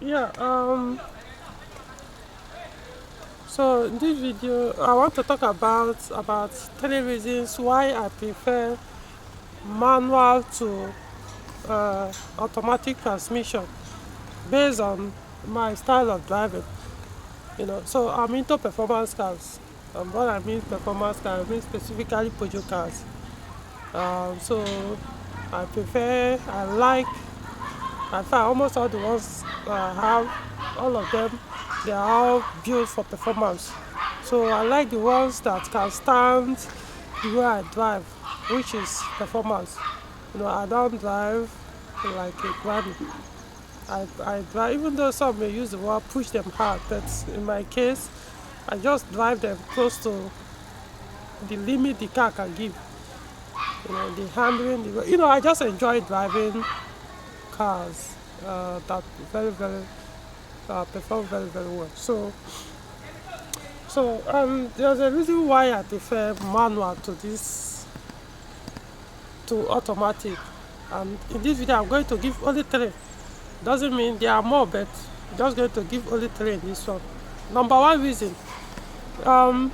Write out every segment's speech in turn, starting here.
Yeah. So in this video, I want to talk about three reasons why I prefer manual to automatic transmission based on my style of driving. So I'm into performance cars. And what I mean performance cars, I mean specifically Peugeot cars. So I find almost all the ones I have, all of them, they are all built for performance. So I like the ones that can stand the way I drive, which is performance. I don't drive like a granny. I drive, even though some may use the word push them hard, but in my case, I just drive them close to the limit the car can give. The handling, I just enjoy driving cars that very perform very well. So there's a reason why I prefer manual to automatic. And in this video, I'm going to give only three. Doesn't mean there are more, but I'm just going to give only three in this one. Number one reason, um,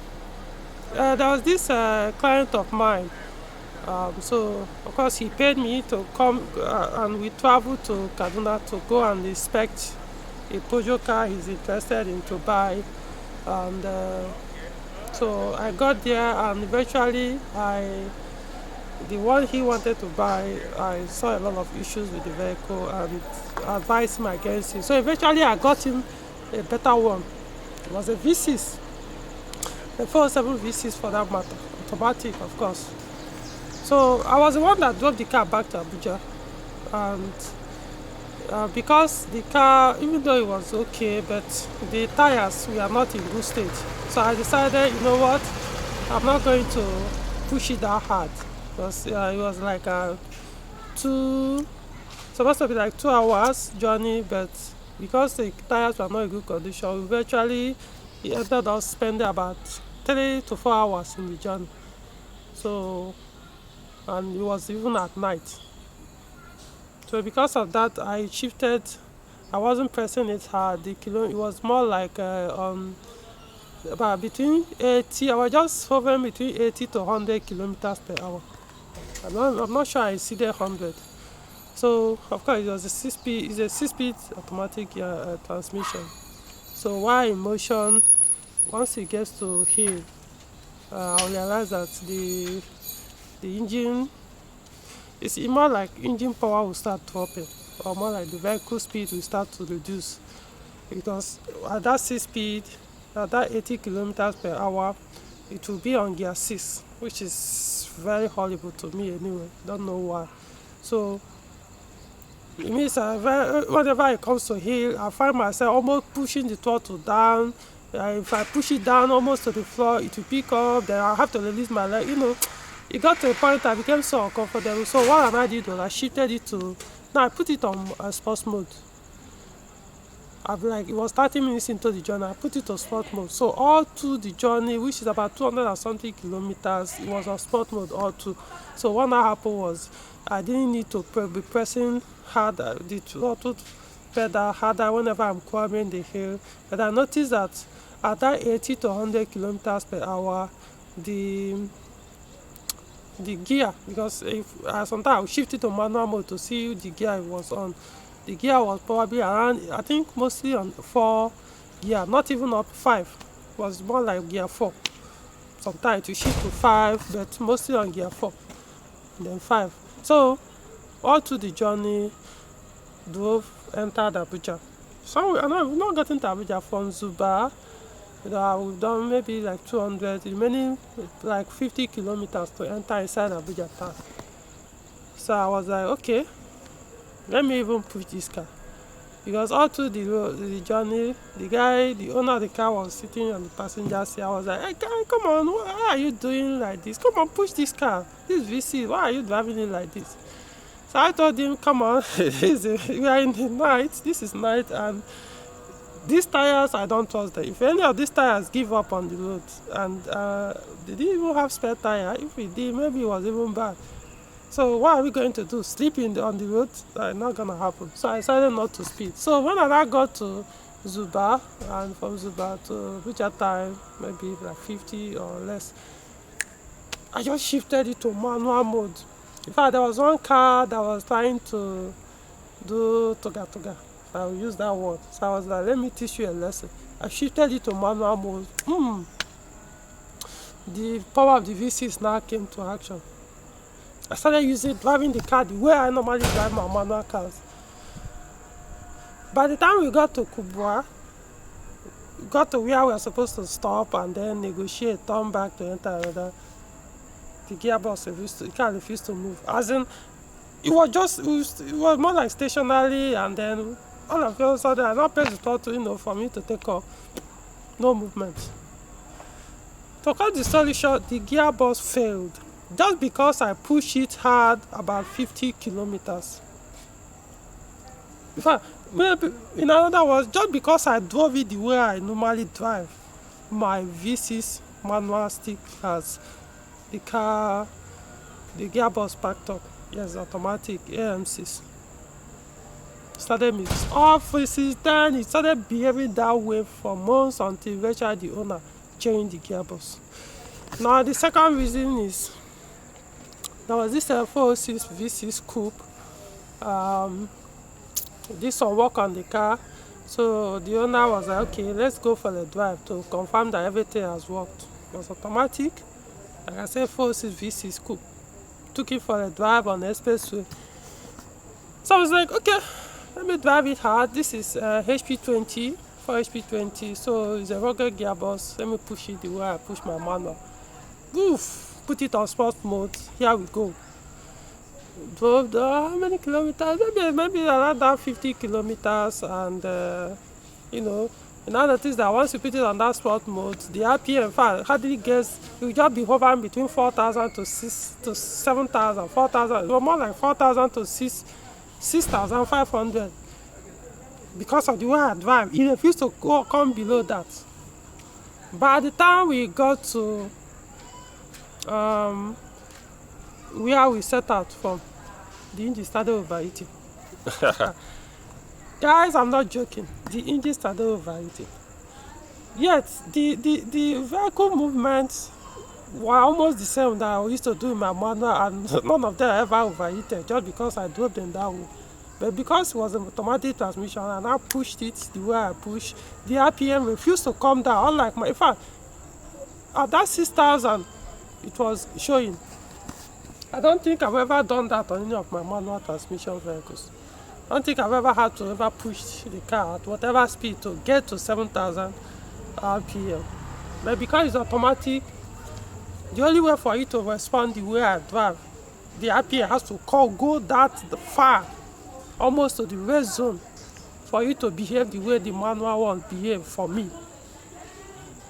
there was this client of mine. So of course he paid me to come and we traveled to Kaduna to go and inspect a Peugeot car he's interested in to buy. And so I got there, and eventually the one he wanted to buy, I saw a lot of issues with the vehicle and advised him against it. So eventually I got him a better one. It was a V6, a 407 V6 for that matter, automatic of course. So I was the one that drove the car back to Abuja, and because the car, even though it was okay, but the tires were not in good state. So I decided, you know what, I'm not going to push it that hard, because it was like supposed to be like 2 hours journey, but because the tires were not in good condition, eventually it ended up spending about 3 to 4 hours in the journey. So, and it was even at night. So because of that, I shifted. I wasn't pressing it hard. It was more like about between 80. I was just hovering between 80 to 100 kilometers per hour. I'm not sure I exceeded 100. So of course it was a six-speed. It's a six-speed automatic transmission. So while in motion, once it gets to hill, I realized that the engine, it's more like engine power will start dropping, or more like the vehicle speed will start to reduce, because at that 6 speed, at that 80 kilometers per hour, it will be on gear 6, which is very horrible to me anyway. Don't know why. So it means whenever it comes to hill, I find myself almost pushing the throttle down. If I push it down almost to the floor, it will pick up. Then I have to release my leg. It got to a point I became so uncomfortable. So what I did was I shifted it to, now I put it on sports mode. It was 30 minutes into the journey, I put it on sport mode. So all through the journey, which is about 200 and something kilometers, it was on sport mode all through. So what now happened was I didn't need to be pressing harder, the throttle pedal harder whenever I'm climbing the hill. But I noticed that at that 80 to 100 kilometers per hour, the gear, because if sometimes I'll shift it to manual mode to see the gear it was on. The gear was probably around, I think mostly on 4 gear, not even up 5. It was more like gear 4. Sometimes you shift to 5, but mostly on gear 4, then 5. So all through the journey, entered Abuja. So we've not gotten to Abuja from Zuba. We've done maybe like 200, remaining like 50 kilometers to enter inside Abuja town. So I was like, okay, let me even push this car. Because all through the journey, the owner of the car was sitting on the passenger seat. I was like, hey, guy, come on, why are you doing like this? Come on, push this car. This VC, why are you driving it like this? So I told him, come on, we are in the night, this is night, and these tires, I don't trust them. If any of these tires give up on the road, and they didn't even have spare tire, if it did, maybe it was even bad. So what are we going to do? Sleep on the road? Not gonna happen. So I decided not to speed. So when I now got to Zuba, and from Zuba to which at time maybe like 50 or less, I just shifted it to manual mode. In fact, there was one car that was trying to do toga toga. I will use that word. So I was like, let me teach you a lesson. I shifted it to manual mode. The power of the V6 now came to action. I started driving the car the way I normally drive my manual cars. By the time we got to Kubwa, we got to where we were supposed to stop and then negotiate, turn back to enter another. The gearbox refused to move. As in, it was more like stationary, and then all of a sudden I now pressed the throttle, for me to take off. No movement. To cut the story short, the gearbox failed just because I pushed it hard about 50 kilometers. In fact, in other words, just because I drove it the way I normally drive, my V6 manual stick has the gearbox packed up. Yes, automatic AMCs. Started mixed off. Then it started behaving that way for months until eventually the owner changed the gearbox. Now the second reason is there was this 406 V6 coupe. Did some work on the car, so the owner was like, okay, let's go for the drive to confirm that everything has worked. It was automatic, like I said, 406 V6 coupe. Took it for a drive on the expressway. So I was like, okay, let me drive it hard. This is HP20, 4HP20, so it's a rugged gearbox. Let me push it the way I push my manual. Oof, put it on sport mode. Here we go. Drove how many kilometers? Maybe around that 50 kilometers, and notice that once you put it on that sport mode, the RPM, in fact, hardly gets, you will just be hovering between 4,000 to 7,000, 4,000, more like 4,000 to 6,500. Because of the way I drive, it refused to come below that. By the time we got to where we set out from, the engine started overheating. Guys, I'm not joking. The engine started overheating. Yet, the vehicle movements were almost the same that I used to do in my manual, and none of them ever overheated just because I drove them that way. But because it was an automatic transmission and I pushed it the way I pushed, the RPM refused to come down. Unlike in fact, at that 6,000, it was showing. I don't think I've ever done that on any of my manual transmission vehicles. I don't think I've ever had to ever push the car at whatever speed to get to 7,000 RPM. But because it's automatic, the only way for it to respond the way I drive, the RPM has to go that far, almost to the rest zone, for it to behave the way the manual one behave for me.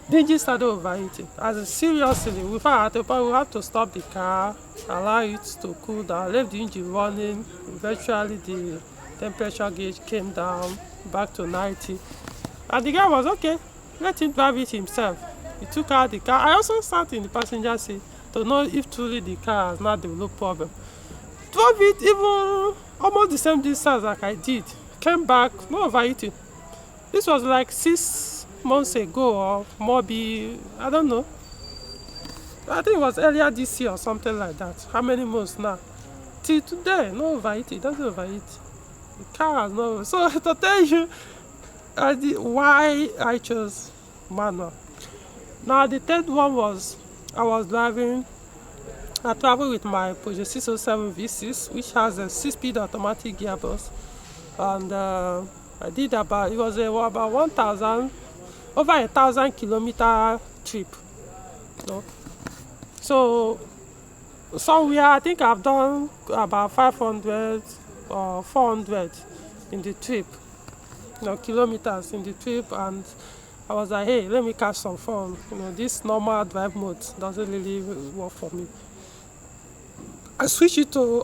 The engine started overheating. Seriously, we have to stop the car, allow it to cool down, leave the engine running. Eventually, the temperature gauge came down back to 90. And the guy was okay, let him drive it himself. He took out the car. I also sat in the passenger seat to know if truly the car has not developed problem. Drove it even almost the same distance like I did. Came back, no overheating. This was like 6 months ago or maybe, I don't know. I think it was earlier this year or something like that. How many months now? Till today, no overheating. It doesn't overheat. The car has no. So to tell you why I chose manual. Now the third one was I traveled with my Peugeot 607 V6, which has a 6-speed automatic gearbox, and I did about 1,000, over 1,000 kilometer trip. So somewhere I think I've done about 500 or 400 in the trip, kilometers in the trip, and I was like, hey, let me catch some fun. This normal drive mode doesn't really work for me. I switched it to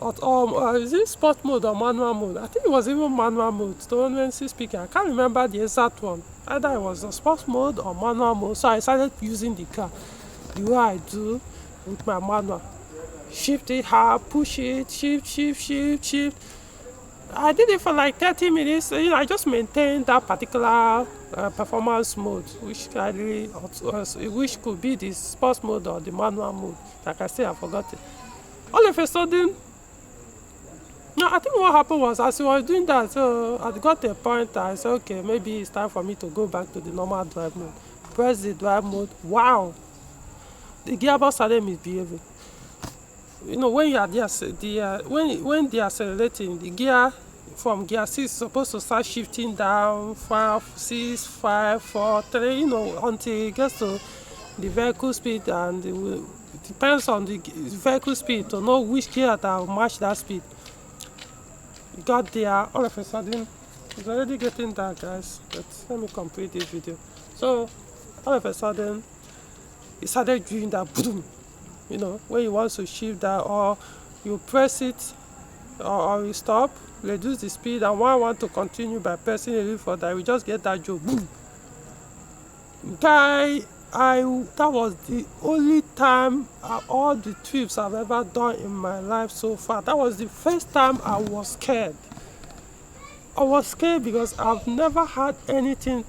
is it sport mode or manual mode? I think it was even manual mode. Honestly speaking, I can't remember the exact one. Either it was a sports mode or manual mode. So I started using the car the way I do with my manual. shift it hard, push it, shift. I did it for like 30 minutes. I just maintained that particular performance mode, which I really, which could be the sports mode or the manual mode. Like I said, I forgot it. All of a sudden, no, I think what happened was as I was doing that, so I got to a point I said, okay, maybe it's time for me to go back to the normal drive mode. Press the drive mode. Wow, the gearbox started misbehaving. When you are when they are accelerating, the gear from gear 6 is supposed to start shifting down 5, 6, 5, 4, 3, until it gets to the vehicle speed, and it depends on the vehicle speed to know which gear that will match that speed. You got there, all of a sudden, it's already getting dark, guys, but let me complete this video. So, all of a sudden, it started doing that boom. When you want to shift that, or you press it, or you stop, reduce the speed, and when I want to continue by pressing a little further, we just get that joke, boom. Guy, that was the only time all the trips I've ever done in my life so far. That was the first time I was scared. I was scared because I've never had anything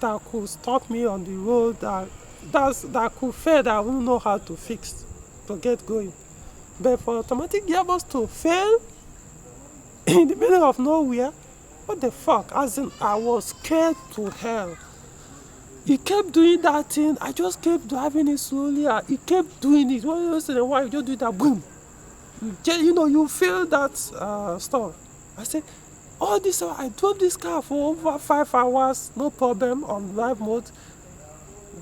that could stop me on the road that could fail, that I wouldn't know how to fix to get going. But for automatic gearbox to fail in the middle of nowhere, what the fuck? As in, I was scared to hell. He kept doing that thing. I just kept driving it slowly. He kept doing it. Once in a while, you just do that, boom. You feel that stuff. I said, all this, I drove this car for over 5 hours, no problem, on drive mode.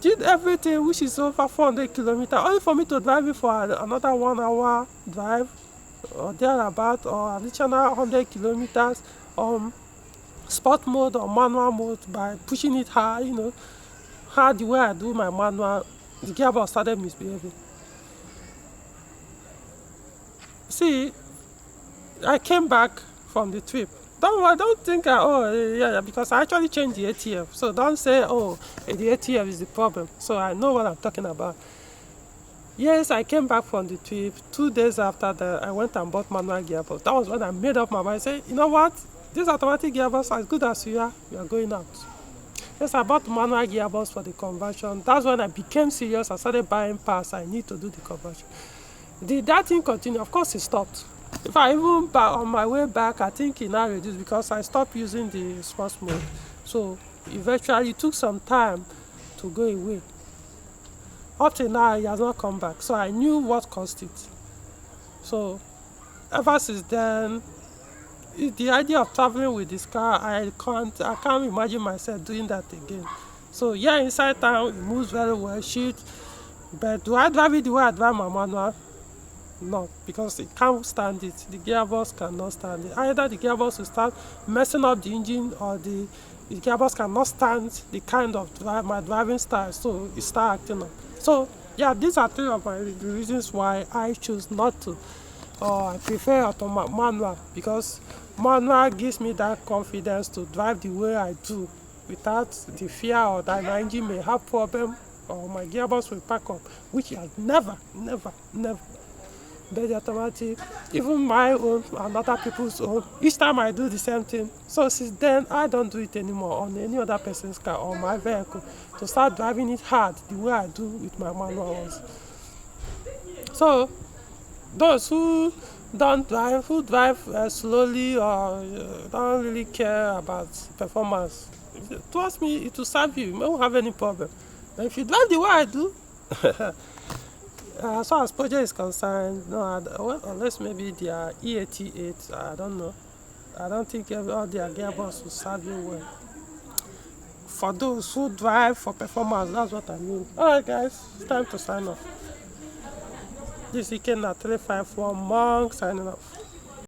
Did everything, which is over 400 kilometers, only for me to drive it for another 1 hour drive, or thereabout, or additional 100 kilometers on sport mode or manual mode by pushing it hard, hard the way I do my manual. The gearbox started misbehaving. See, I came back from the trip. Don't think, because I actually changed the ATF. So don't say, the ATF is the problem. So I know what I'm talking about. Yes, I came back from the trip. 2 days after that, I went and bought manual gearbox. That was when I made up my mind. I said, you know what? This automatic gearbox, as good as you are going out. Yes, I bought manual gearbox for the conversion. That's when I became serious. I started buying parts. I need to do the conversion. Did that thing continue? Of course, it stopped. If I even on my way back, I think it now reduced because I stopped using the sports mode. So eventually, it took some time to go away. Up till now, it has not come back. So I knew what caused it. So ever since then, the idea of traveling with this car, I can't imagine myself doing that again. So yeah, inside town, it moves very well, shit. But do I drive it the way I drive my manual? No, because it can't stand it. The gearbox cannot stand it. Either the gearbox will start messing up the engine, or the gearbox cannot stand the kind of my driving style, so it starts acting up. So yeah, these are 3 of the reasons why I choose not to, or I prefer automatic manual, because manual gives me that confidence to drive the way I do without the fear or that my engine may have problem or my gearbox will pack up, which has never. But the automatic, even my own and other people's own, each time I do the same thing. So since then, I don't do it anymore on any other person's car or my vehicle, to start driving it hard the way I do with my manual ones. So those who drive slowly, or don't really care about performance, trust me, it will serve you. You won't have any problem. But if you drive the way I do, as far as Peugeot is concerned, no, unless maybe they are E88, I don't know. I don't think all their gearbox will serve you well. For those who drive for performance, that's what I mean. Alright guys, it's time to sign off. This is Ikenna 351 Monk signing off.